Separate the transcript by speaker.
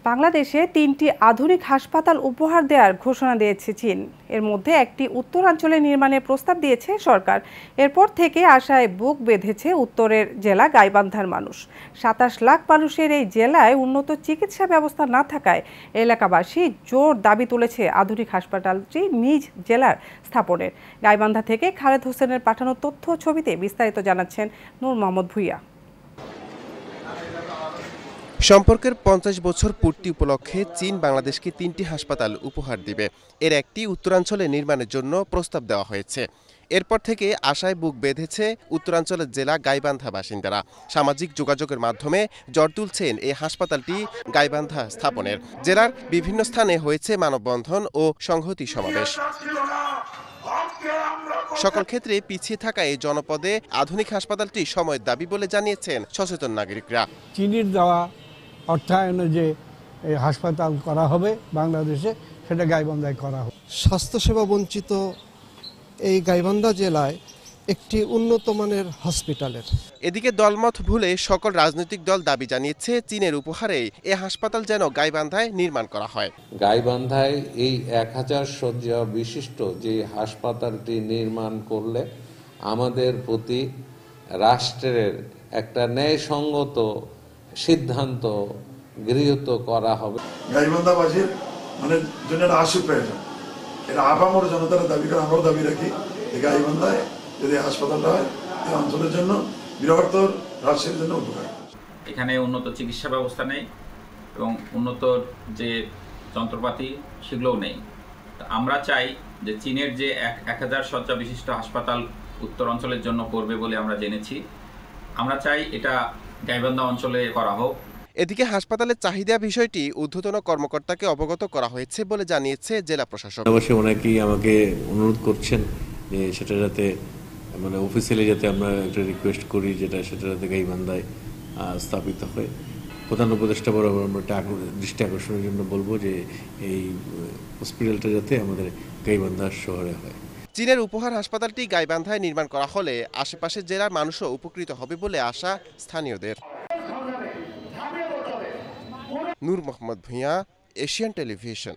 Speaker 1: বাংলাদেশে ৩টি আধুনিক হাসপাতাল উপহার দেওয়ার ঘোষণা দিয়েছে চীন। এর মধ্যে একটি উত্তরাঞ্চলে নির্মাণের প্রস্তাব দিয়েছে সরকার। এরপর থেকে আশায় বুক বেঁধেছে উত্তরের জেলা গাইবান্ধার মানুষ। ২৭ লাখ মানুষের এই জেলায় উন্নত চিকিৎসা ব্যবস্থা না থাকায় এলাকাবাসী জোর দাবি তুলেছে আধুনিক হাসপাতালটি নিজ জেলার স্থাপনের। গাইবান্ধা থেকে খালেদ হোসেনের পাঠানো তথ্য ছবিতে বিস্তারিত জানাচ্ছেন নূর মোহাম্মদ ভূঁইয়া।
Speaker 2: সম্পর্কের ৫০ বছর পূর্তি উপলক্ষে চীন বাংলাদেশকে ৩টি হাসপাতাল উপহার দিবে। এর একটি উত্তরাঞ্চলে নির্মাণের জন্য প্রস্তাব দেওয়া হয়েছে। এরপর থেকে আশায় বুক বেঁধেছে উত্তরাঞ্চলের জেলা গাইবান্ধা বাসিন্দারা। সামাজিক যোগাযোগের মাধ্যমে জ্বর তুলছেন এই হাসপাতালটি গাইবান্ধা স্থাপনের। জেলার বিভিন্ন স্থানে হয়েছে মানববন্ধন ও সংহতি সমাবেশ। সকল ক্ষেত্রে পিছিয়ে থাকা এই জনপদে আধুনিক হাসপাতালটি সময়ের দাবি বলে জানিয়েছেন সচেতন নাগরিকরা।
Speaker 3: চীনের দেওয়া অর্থায়নে যে হাসপাতাল করা হবে বাংলাদেশে, সেটা গাইবান্ধায় করা হবে।
Speaker 4: স্বাস্থ্যসেবা বঞ্চিত এই গাইবান্ধা জেলায় একটি উন্নত মানের হসপিটালের।
Speaker 2: এদিকে দলমত ভুলে সকল রাজনৈতিক দল দাবি জানিয়েছে চীনের উপহারে এ হাসপাতাল যেন গাইবান্ধায় নির্মাণ করা হয়।
Speaker 5: গাইবান্ধায় এই ১০০০ শয্যা বিশিষ্ট যে হাসপাতালটি নির্মাণ করলে আমাদের প্রতি রাষ্ট্রের একটা ন্যায়সঙ্গত সিদ্ধান্ত গৃহীত করা হবে।
Speaker 6: গাইবান্ধাবাসীর মানে জন্য একটা আশু প্রয়োজন। এটা আপামর জনতার দাবি করে আমরাও দাবি রাখি যে গাইবান্ধায় যদি হাসপাতালটা হয় এই অঞ্চলের জন্য বৃহত্তর রাষ্ট্রের জন্য উপকার।
Speaker 7: এখানে উন্নত চিকিৎসা ব্যবস্থা নেই এবং উন্নত যে যন্ত্রপাতি সেগুলোও নেই। আমরা চাই যে চীনের যে ১০০০ শয্যা বিশিষ্ট হাসপাতাল উত্তর অঞ্চলের জন্য করবে বলে আমরা জেনেছি, আমরা চাই এটা গাইবান্ধা অঞ্চলে করা হোক।
Speaker 2: এদিকে হাসপাতালের চাহিদা বিষয়টি ঊর্ধ্বতন কর্মকর্তাকে অবগত করা হয়েছে বলে জানিয়েছে জেলা প্রশাসক।
Speaker 8: অবশ্যই অনেকেই আমাকে অনুরোধ করছেন যে সেটা যাতে মানে অফিসিয়ালি যাতে আমরা একটা রিকোয়েস্ট করি যেটা সেটা যাতে গাইবান্ধায় স্থাপিত হয়। প্রধান উপদেষ্টা বরাবর আমরা একটা দৃষ্টি আকর্ষণের জন্য বলবো যে এই হসপিটালটা যাতে আমাদের গাইবান্ধা শহরে হয়।
Speaker 2: চীনের উপহার হাসপাতালটি গাইবান্ধায় নির্মাণ করা হলে আশেপাশের জেলার মানুষও উপকৃত হবে বলে আশা স্থানীয়দের। নূর মোহাম্মদ ভূঁইয়া, এশিয়ান টেলিভিশন।